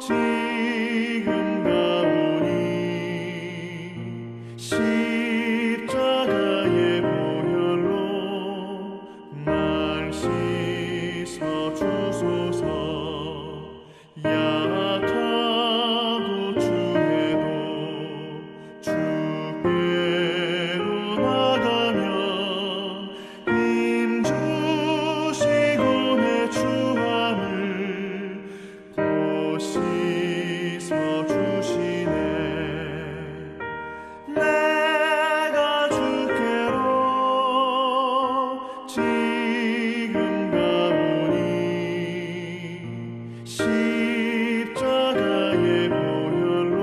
지금 가오니 십자가의 보혈로 날 씻어 주소서. 약하고 추해도 주께로 나가면 힘 주시고 내 추함을 곧 씻어 주시네. 내가 주께로 지금 가오니 십자가의 보혈로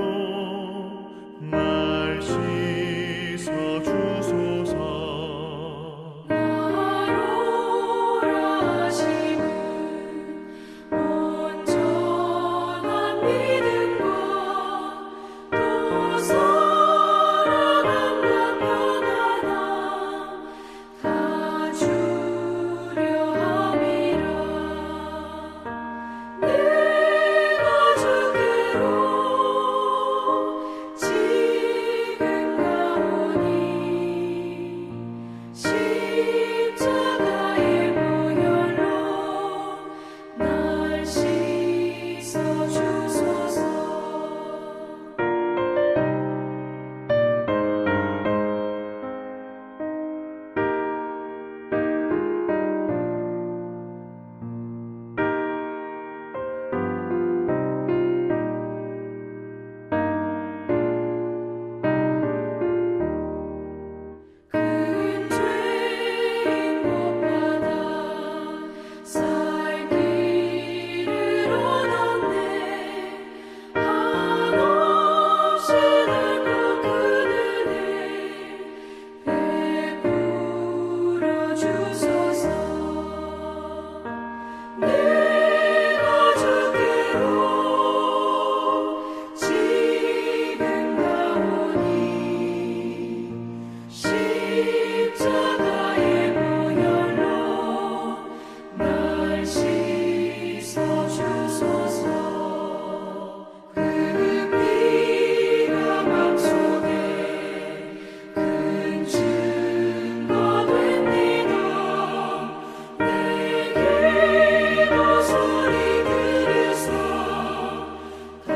날 씻어 주소서. 나로라 하심은 온전한 믿음과 또 사랑함과 평안함 다 주려 함이라. 내가 주께로 지금 가오니 십자가의 보혈로 날 씻어 주소서. 큰 죄인 못받아 살 길을 얻었네. 한없이 넓고 큰 은혜 베풀어 주소서. 내가 주께로 지금 가오니 십자가의 보혈로 날 씻어 주소서. 그 피가 맘속에 큰 증거 됩니다. 내 기도 소리 들으사 다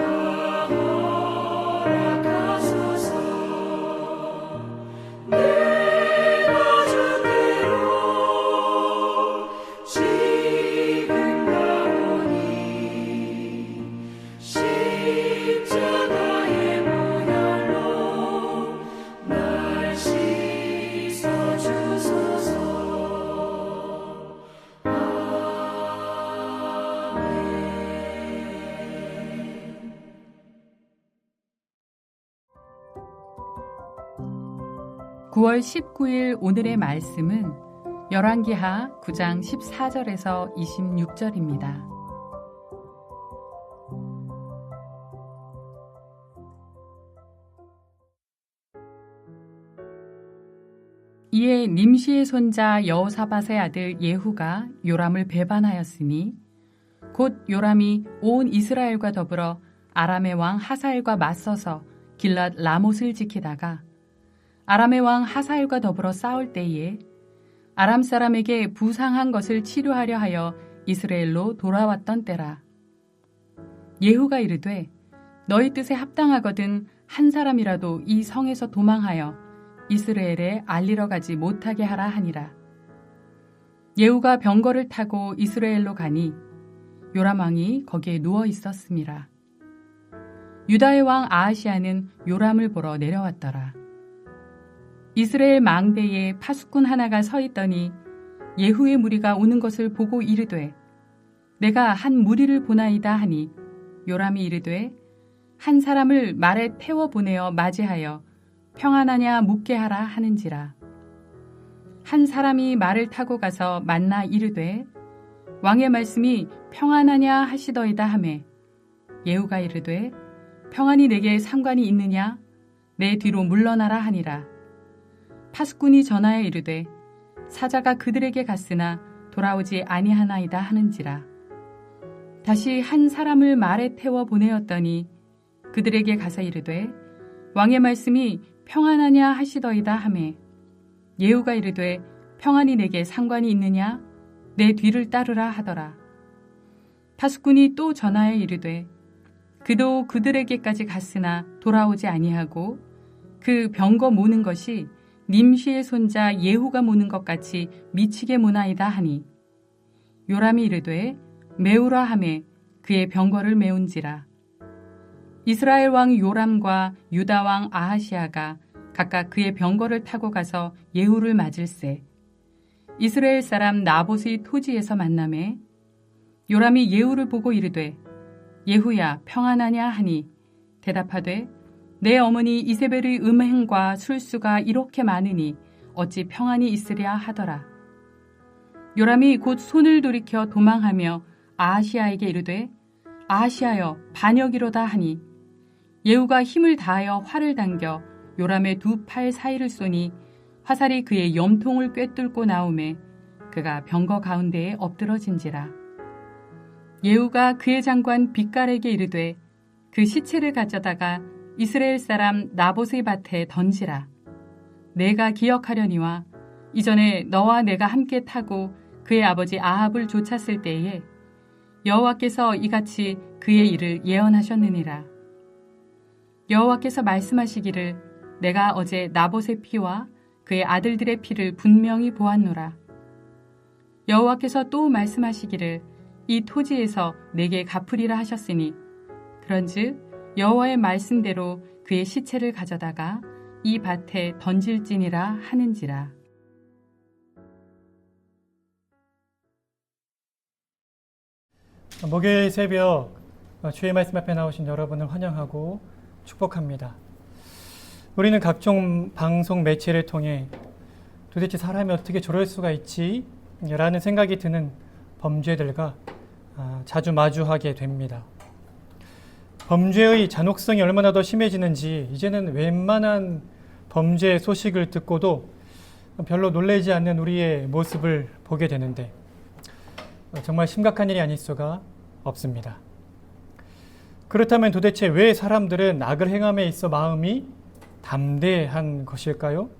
허락하소서. 내가 주께로 지금 가오니 십자가의 보혈로 날 씻어 주소서. 아멘. 9월 19일 오늘의 말씀은 열왕기하 9장 14절에서 26절입니다. 이에 님시의 손자 여호사밧의 아들 예후가 요람을 배반하였으니 곧 요람이 온 이스라엘과 더불어 아람의 왕 하사엘과 맞서서 길랏 라못을 지키다가 아람의 왕 하사엘과 더불어 싸울 때에 아람 사람에게 부상한 것을 치료하려 하여 이스라엘로 돌아왔던 때라. 예후가 이르되 너희 뜻에 합당하거든 한 사람이라도 이 성에서 도망하여 이스라엘에 알리러 가지 못하게 하라 하니라. 예후가 병거를 타고 이스라엘로 가니 요람 왕이 거기에 누워 있었음이라. 유다의 왕 아하시아는 요람을 보러 내려왔더라. 이스라엘 망대에 파수꾼 하나가 서 있더니 예후의 무리가 오는 것을 보고 이르되 내가 한 무리를 보나이다 하니 요람이 이르되 한 사람을 말에 태워 보내어 맞이하여 평안하냐 묻게 하라 하는지라. 한 사람이 말을 타고 가서 만나 이르되 왕의 말씀이 평안하냐 하시더이다 하매 예후가 이르되 평안이 내게 상관이 있느냐 내 뒤로 물러나라 하니라. 파수꾼이 전하여 이르되 사자가 그들에게 갔으나 돌아오지 아니하나이다 하는지라. 다시 한 사람을 말에 태워 보내었더니 그들에게 가서 이르되 왕의 말씀이 평안하냐 하시더이다 하매 예후가 이르되 평안이 내게 상관이 있느냐 내 뒤를 따르라 하더라. 파수꾼이 또 전하여 이르되 그도 그들에게까지 갔으나 돌아오지 아니하고 그 병거 모는 것이 님시의 손자 예후가 모는 것 같이 미치게 모나이다 하니 요람이 이르되 메우라 하매 그의 병거를 메운지라. 이스라엘 왕 요람과 유다 왕 아하시아가 각각 그의 병거를 타고 가서 예후를 맞을세. 이스라엘 사람 나봇의 토지에서 만나매 요람이 예후를 보고 이르되 예후야 평안하냐 하니 대답하되 내 어머니 이세벨의 음행과 술수가 이렇게 많으니 어찌 평안이 있으랴 하더라. 요람이 곧 손을 돌이켜 도망하며 아하시아에게 이르되 아하시아여 반역이로다 하니 예후가 힘을 다하여 활을 당겨 요람의 두 팔 사이를 쏘니 화살이 그의 염통을 꿰뚫고 나오매 그가 병거 가운데에 엎드러진지라. 예후가 그의 장관 빗갈에게 이르되 그 시체를 가져다가 이스라엘 사람 나봇의 밭에 던지라. 내가 기억하려니와 이전에 너와 내가 함께 타고 그의 아버지 아합을 쫓았을 때에 여호와께서 이같이 그의 일을 예언하셨느니라. 여호와께서 말씀하시기를 내가 어제 나봇의 피와 그의 아들들의 피를 분명히 보았노라. 여호와께서 또 말씀하시기를 이 토지에서 내게 갚으리라 하셨으니 그런즉 여호와의 말씀대로 그의 시체를 가져다가 이 밭에 던질지니라 하는지라. 목요일 새벽 주의 말씀 앞에 나오신 여러분을 환영하고 축복합니다. 우리는 각종 방송 매체를 통해 도대체 사람이 어떻게 저럴 수가 있지? 라는 생각이 드는 범죄들과 자주 마주하게 됩니다. 범죄의 잔혹성이 얼마나 더 심해지는지 이제는 웬만한 범죄 소식을 듣고도 별로 놀라지 않는 우리의 모습을 보게 되는데 정말 심각한 일이 아닐 수가 없습니다. 그렇다면 도대체 왜 사람들은 악을 행함에 있어 마음이 담대한 것일까요?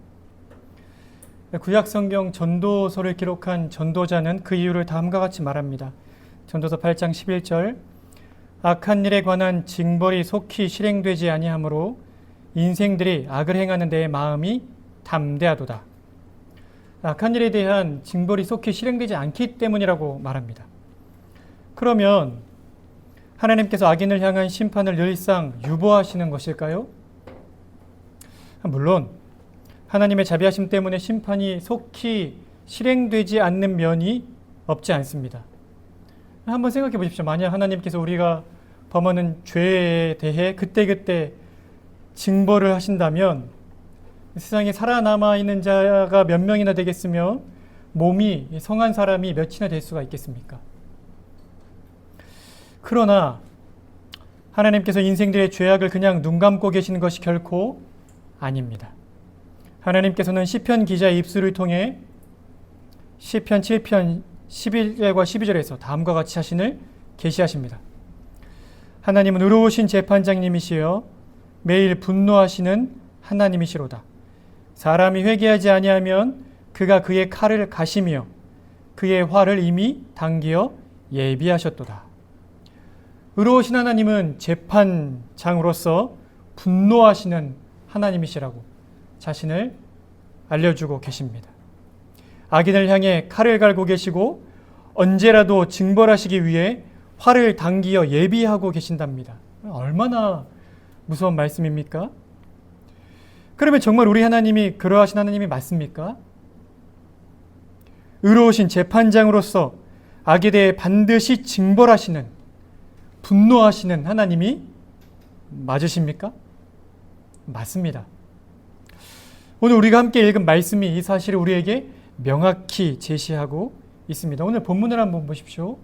구약 성경 전도서를 기록한 전도자는 그 이유를 다음과 같이 말합니다. 전도서 8장 11절 악한 일에 관한 징벌이 속히 실행되지 아니하므로 인생들이 악을 행하는 데에 마음이 담대하도다. 악한 일에 대한 징벌이 속히 실행되지 않기 때문이라고 말합니다. 그러면 하나님께서 악인을 향한 심판을 늘상 유보하시는 것일까요? 물론 하나님의 자비하심 때문에 심판이 속히 실행되지 않는 면이 없지 않습니다. 한번 생각해 보십시오. 만약 하나님께서 우리가 범하는 죄에 대해 그때그때 징벌을 하신다면 세상에 살아남아 있는 자가 몇 명이나 되겠으며 몸이 성한 사람이 몇이나 될 수가 있겠습니까? 그러나 하나님께서 인생들의 죄악을 그냥 눈 감고 계시는 것이 결코 아닙니다. 하나님께서는 시편 기자의 입술을 통해 시편 7편 11절과 12절에서 다음과 같이 자신을 계시하십니다. 하나님은 의로우신 재판장님이시여 매일 분노하시는 하나님이시로다. 사람이 회개하지 아니하면 그가 그의 칼을 가시며 그의 활을 이미 당기어 예비하셨도다. 의로우신 하나님은 재판장으로서 분노하시는 하나님이시라고 자신을 알려주고 계십니다. 악인을 향해 칼을 갈고 계시고 언제라도 징벌하시기 위해 활을 당기어 예비하고 계신답니다. 얼마나 무서운 말씀입니까? 그러면 정말 우리 하나님이 그러하신 하나님이 맞습니까? 의로우신 재판장으로서 악에 대해 반드시 징벌하시는 분노하시는 하나님이 맞으십니까? 맞습니다. 오늘 우리가 함께 읽은 말씀이 이 사실을 우리에게 명확히 제시하고 있습니다. 오늘 본문을 한번 보십시오.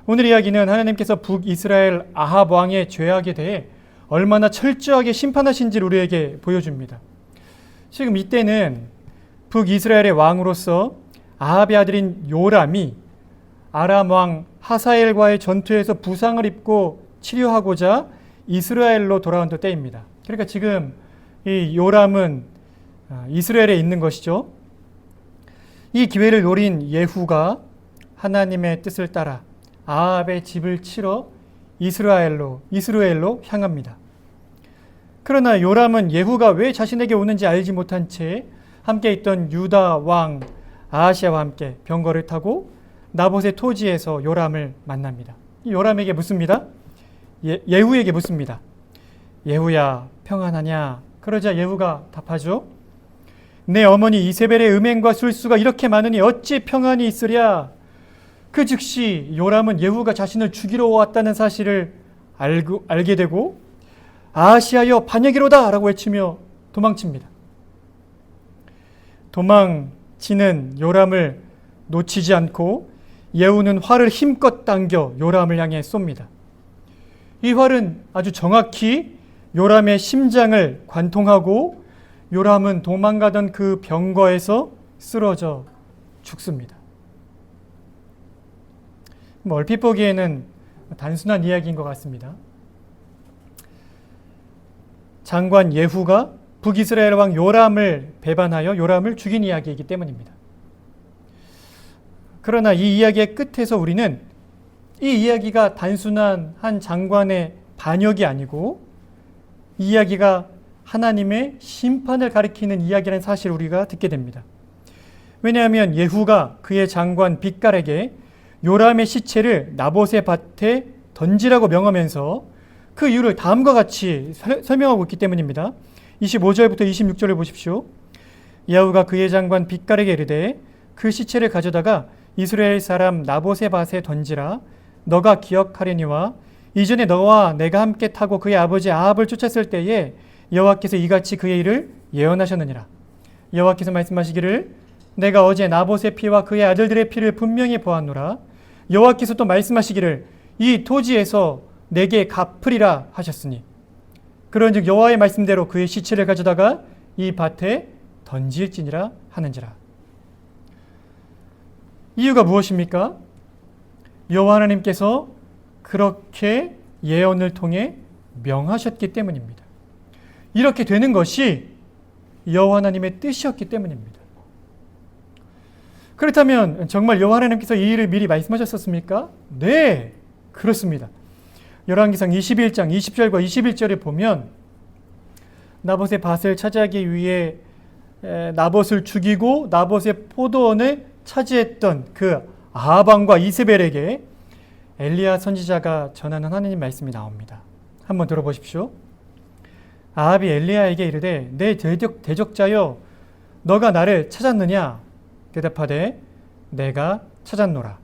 오늘 이야기는 하나님께서 북이스라엘 아합 왕의 죄악에 대해 얼마나 철저하게 심판하신지를 우리에게 보여줍니다. 지금 이때는 북이스라엘의 왕으로서 아합의 아들인 요람이 아람 왕 하사엘과의 전투에서 부상을 입고 치료하고자 이스라엘로 돌아온 때입니다. 그러니까 지금 이 요람은 이스라엘에 있는 것이죠. 이 기회를 노린 예후가 하나님의 뜻을 따라 아합의 집을 치러 이스라엘로 향합니다. 그러나 요람은 예후가 왜 자신에게 오는지 알지 못한 채 함께 있던 유다 왕 아하시아와 함께 병거를 타고 나봇의 토지에서 요람을 만납니다. 이 요람에게 묻습니다. 예후에게 묻습니다. 예후야, 평안하냐? 그러자 예후가 답하죠. 내 어머니 이세벨의 음행과 술수가 이렇게 많으니 어찌 평안이 있으랴? 그 즉시 요람은 예후가 자신을 죽이러 왔다는 사실을 알게 되고 아하시아여 반역이로다 라고 외치며 도망칩니다. 도망치는 요람을 놓치지 않고 예후는 활을 힘껏 당겨 요람을 향해 쏩니다. 이 활은 아주 정확히 요람의 심장을 관통하고 요람은 도망가던 그 병거에서 쓰러져 죽습니다. 얼핏 보기에는 단순한 이야기인 것 같습니다. 장관 예후가 북이스라엘 왕 요람을 배반하여 요람을 죽인 이야기이기 때문입니다. 그러나 이 이야기의 끝에서 우리는 이 이야기가 단순한 한 장관의 반역이 아니고 이 이야기가 하나님의 심판을 가리키는 이야기라는 사실을 우리가 듣게 됩니다. 왜냐하면 예후가 그의 장관 빅갈에게 요람의 시체를 나봇의 밭에 던지라고 명하면서 그 이유를 다음과 같이 설명하고 있기 때문입니다. 25절부터 26절을 보십시오. 예후가 그의 장관 빅갈에게 이르되 그 시체를 가져다가 이스라엘 사람 나봇의 밭에 던지라. 너가 기억하려니와 이전에 너와 내가 함께 타고 그의 아버지 아합을 쫓았을 때에 여호와께서 이같이 그의 일을 예언하셨느니라. 여호와께서 말씀하시기를 내가 어제 나봇의 피와 그의 아들들의 피를 분명히 보았노라. 여호와께서 또 말씀하시기를 이 토지에서 내게 갚으리라 하셨으니 그런즉 여호와의 말씀대로 그의 시체를 가져다가 이 밭에 던질지니라 하는지라. 이유가 무엇입니까? 여호와 하나님께서 그렇게 예언을 통해 명하셨기 때문입니다. 이렇게 되는 것이 여호와 하나님의 뜻이었기 때문입니다. 그렇다면 정말 여호와 하나님께서 이 일을 미리 말씀하셨었습니까? 네, 그렇습니다. 열왕기상 21장 20절과 21절에 보면 나봇의 밭을 차지하기 위해 나봇을 죽이고 나봇의 포도원을 차지했던 그 아합 왕과 이세벨에게 엘리야 선지자가 전하는 하나님 말씀이 나옵니다. 한번 들어보십시오. 아합이 엘리야에게 이르되 내 대적자여 너가 나를 찾았느냐? 대답하되 내가 찾았노라.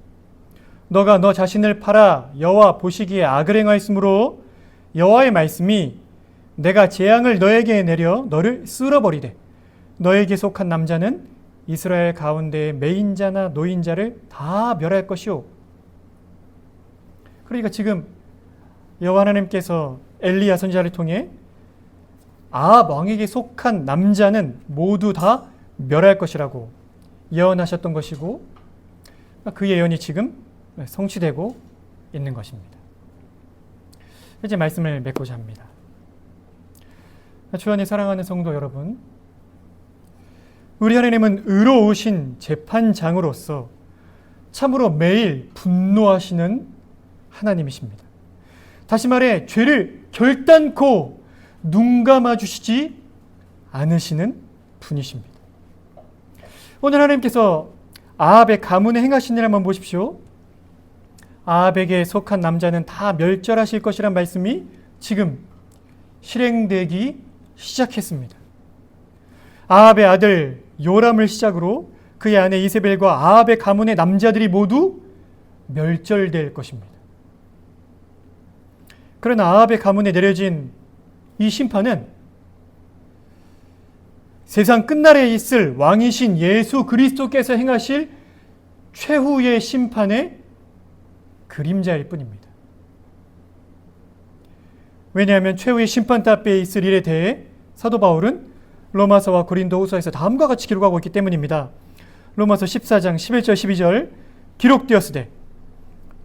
너가 너 자신을 팔아 여호와 보시기에 악을 행하였으므로 여호와의 말씀이 내가 재앙을 너에게 내려 너를 쓸어버리되 너에게 속한 남자는 이스라엘 가운데의 매인자나 노인자를 다 멸할 것이오. 그러니까 지금 여호와 하나님께서 엘리야 선지자를 통해 아합 왕에게 속한 남자는 모두 다 멸할 것이라고 예언하셨던 것이고 그 예언이 지금 성취되고 있는 것입니다. 이제 말씀을 맺고자 합니다. 주 안에 사랑하는 성도 여러분, 우리 하나님은 의로우신 재판장으로서 참으로 매일 분노하시는 하나님이십니다. 다시 말해 죄를 결단코 눈 감아주시지 않으시는 분이십니다. 오늘 하나님께서 아합의 가문에 행하신 일 한번 보십시오. 아합에게 속한 남자는 다 멸절하실 것이란 말씀이 지금 실행되기 시작했습니다. 아합의 아들 요람을 시작으로 그의 아내 이세벨과 아합의 가문의 남자들이 모두 멸절될 것입니다. 그러나 아합의 가문에 내려진 이 심판은 세상 끝날에 있을 왕이신 예수 그리스도께서 행하실 최후의 심판의 그림자일 뿐입니다. 왜냐하면 최후의 심판대 앞에 있을 일에 대해 사도 바울은 로마서와 고린도후서에서 다음과 같이 기록하고 있기 때문입니다. 로마서 14장 11절 12절 기록되었으되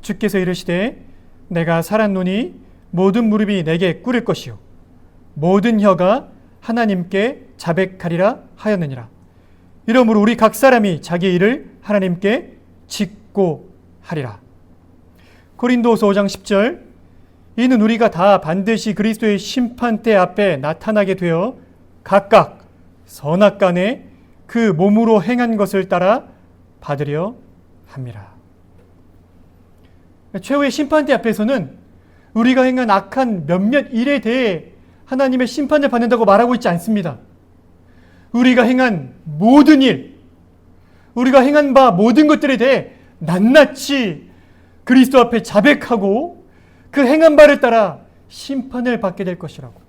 주께서 이르시되 내가 살았노니 모든 무릎이 내게 꿇을 것이요 모든 혀가 하나님께 자백하리라 하였느니라. 이러므로 우리 각 사람이 자기 일을 하나님께 짓고 하리라. 고린도후서 5장 10절 이는 우리가 다 반드시 그리스도의 심판대 앞에 나타나게 되어 각각 선악간에 그 몸으로 행한 것을 따라 받으려 함이라. 최후의 심판대 앞에서는 우리가 행한 악한 몇몇 일에 대해 하나님의 심판을 받는다고 말하고 있지 않습니다. 우리가 행한 모든 일, 우리가 행한 바 모든 것들에 대해 낱낱이 그리스도 앞에 자백하고 그 행한 바를 따라 심판을 받게 될 것이라고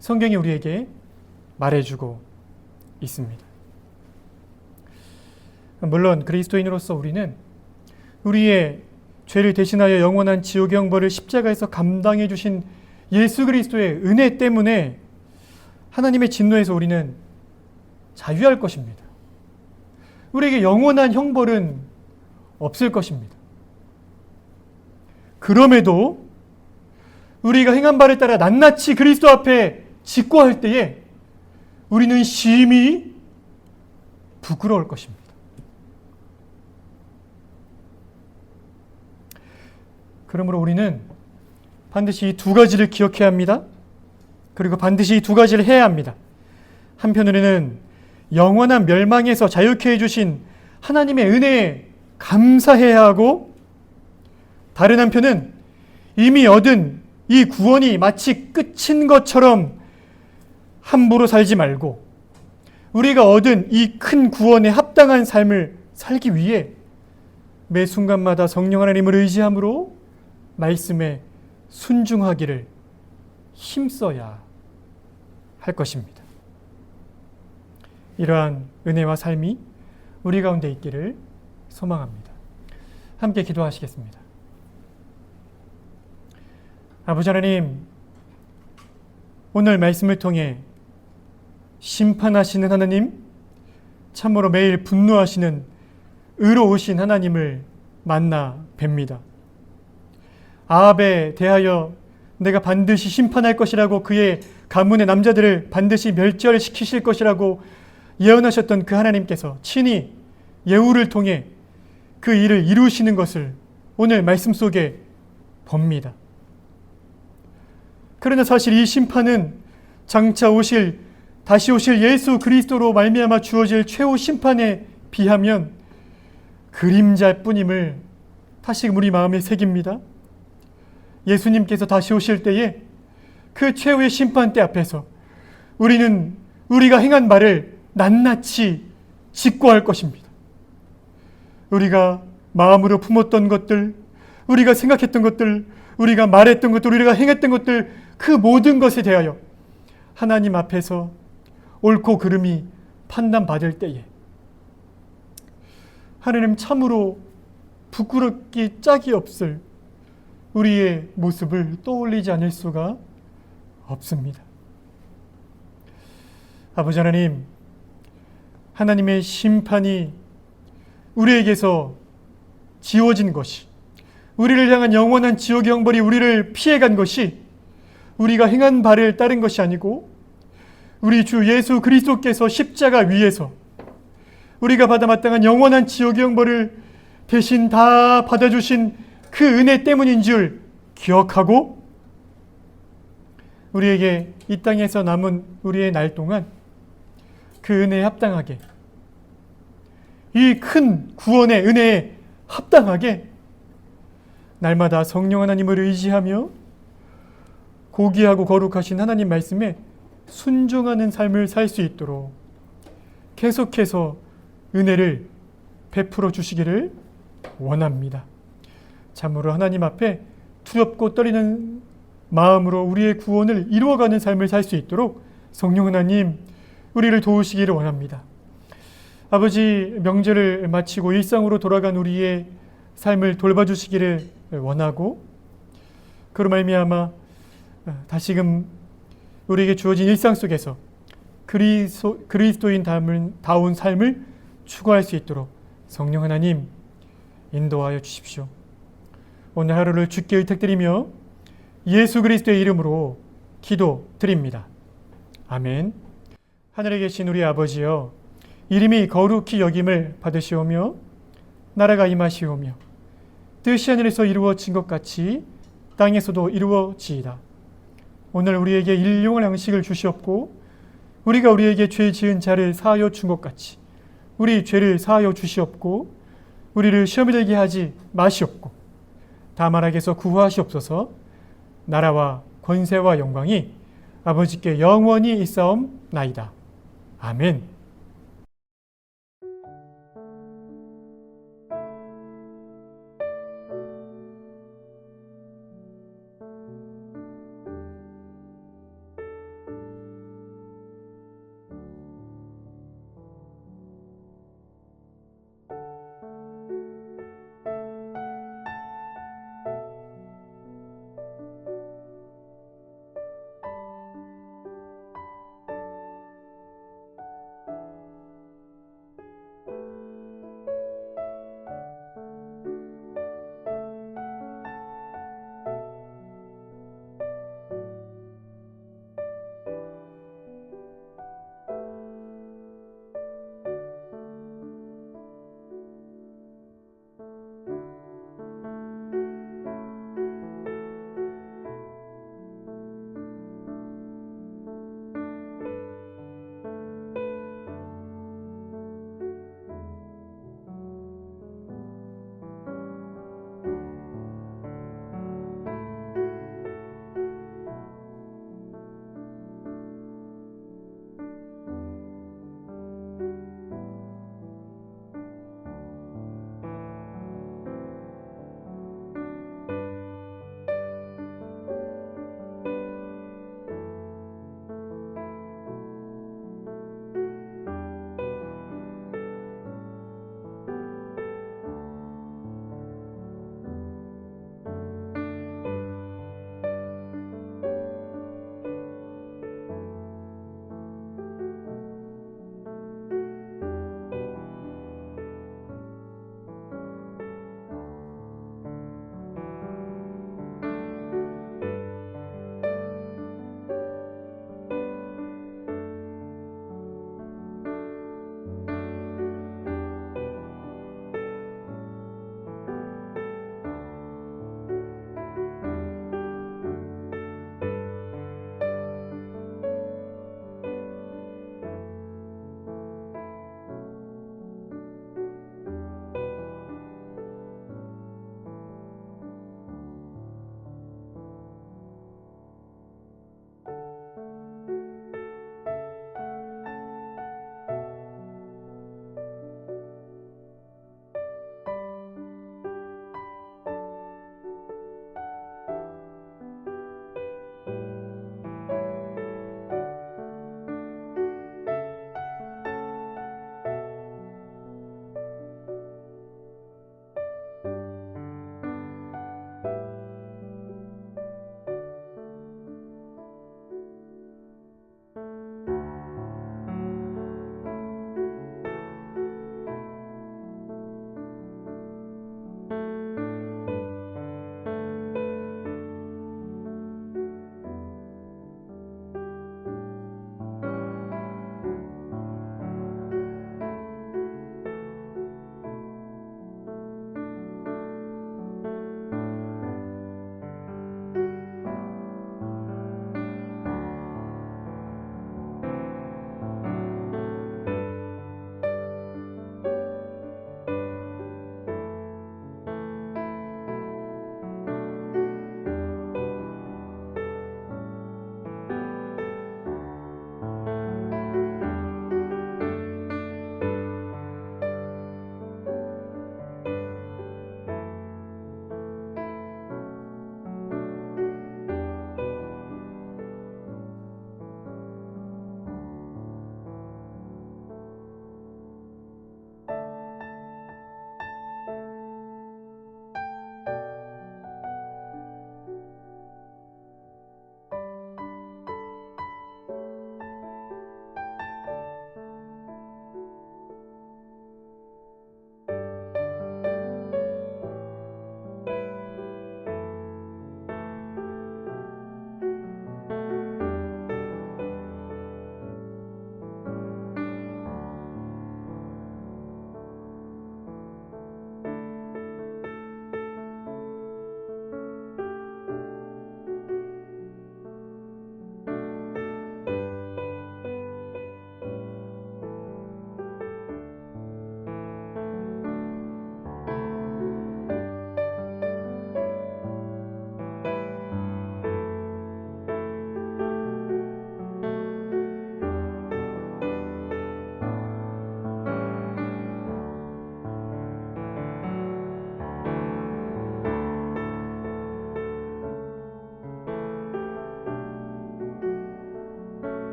성경이 우리에게 말해주고 있습니다. 물론 그리스도인으로서 우리는 우리의 죄를 대신하여 영원한 지옥의 형벌을 십자가에서 감당해 주신 예수 그리스도의 은혜 때문에 하나님의 진노에서 우리는 자유할 것입니다. 우리에게 영원한 형벌은 없을 것입니다. 그럼에도 우리가 행한 바를 따라 낱낱이 그리스도 앞에 직고할 때에 우리는 심히 부끄러울 것입니다. 그러므로 우리는 반드시 이 두 가지를 기억해야 합니다. 그리고 반드시 이 두 가지를 해야 합니다. 한편으로는 영원한 멸망에서 자유케 해주신 하나님의 은혜에 감사해야 하고, 다른 한편은 이미 얻은 이 구원이 마치 끝인 것처럼 함부로 살지 말고 우리가 얻은 이 큰 구원에 합당한 삶을 살기 위해 매 순간마다 성령 하나님을 의지함으로 말씀에 순종하기를 힘써야 할 것입니다. 이러한 은혜와 삶이 우리 가운데 있기를 소망합니다. 함께 기도하시겠습니다. 아버지 하나님, 오늘 말씀을 통해 심판하시는 하나님, 참으로 매일 분노하시는 의로우신 하나님을 만나 뵙니다. 아합에 대하여 내가 반드시 심판할 것이라고, 그의 가문의 남자들을 반드시 멸절시키실 것이라고 예언하셨던 그 하나님께서 친히 예후를 통해 그 일을 이루시는 것을 오늘 말씀 속에 봅니다. 그러나 사실 이 심판은 장차 다시 오실 예수 그리스도로 말미암아 주어질 최후 심판에 비하면 그림자일 뿐임을 다시금 우리 마음에 새깁니다. 예수님께서 다시 오실 때에 그 최후의 심판대 앞에서 우리는 우리가 행한 바를 낱낱이 직고할 것입니다. 우리가 마음으로 품었던 것들, 우리가 생각했던 것들, 우리가 말했던 것들, 우리가 행했던 것들, 그 모든 것에 대하여 하나님 앞에서 옳고 그름이 판단받을 때에 하나님 참으로 부끄럽기 짝이 없을 우리의 모습을 떠올리지 않을 수가 없습니다. 아버지 하나님, 하나님의 심판이 우리에게서 지워진 것이, 우리를 향한 영원한 지옥의 형벌이 우리를 피해간 것이 우리가 행한 바를 따른 것이 아니고 우리 주 예수 그리스도께서 십자가 위에서 우리가 받아 마땅한 영원한 지옥의 형벌을 대신 다 받아주신 그 은혜 때문인 줄 기억하고, 우리에게 이 땅에서 남은 우리의 날 동안 그 은혜에 합당하게, 이 큰 구원의 은혜에 합당하게 날마다 성령 하나님을 의지하며 고귀하고 거룩하신 하나님 말씀에 순종하는 삶을 살 수 있도록 계속해서 은혜를 베풀어 주시기를 원합니다. 참으로 하나님 앞에 두렵고 떨리는 마음으로 우리의 구원을 이루어가는 삶을 살 수 있도록 성령 하나님 우리를 도우시기를 원합니다. 아버지, 명절을 마치고 일상으로 돌아간 우리의 삶을 돌봐주시기를 원하고, 그로 말미암아 다시금 우리에게 주어진 일상 속에서 그리스도인 다운 삶을 추구할 수 있도록 성령 하나님 인도하여 주십시오. 오늘 하루를 주께 의탁드리며 예수 그리스도의 이름으로 기도드립니다. 아멘. 하늘에 계신 우리 아버지여, 이름이 거룩히 여김을 받으시오며 나라가 임하시오며 뜻이 하늘에서 이루어진 것 같이 땅에서도 이루어지이다. 오늘 우리에게 일용할 양식을 주시옵고 우리가 우리에게 죄 지은 자를 사하여 준 것 같이 우리 죄를 사하여 주시옵고 우리를 시험에 들게 하지 마시옵고 다만 악에서 구하시옵소서. 나라와 권세와 영광이 아버지께 영원히 있사옵나이다. 아멘.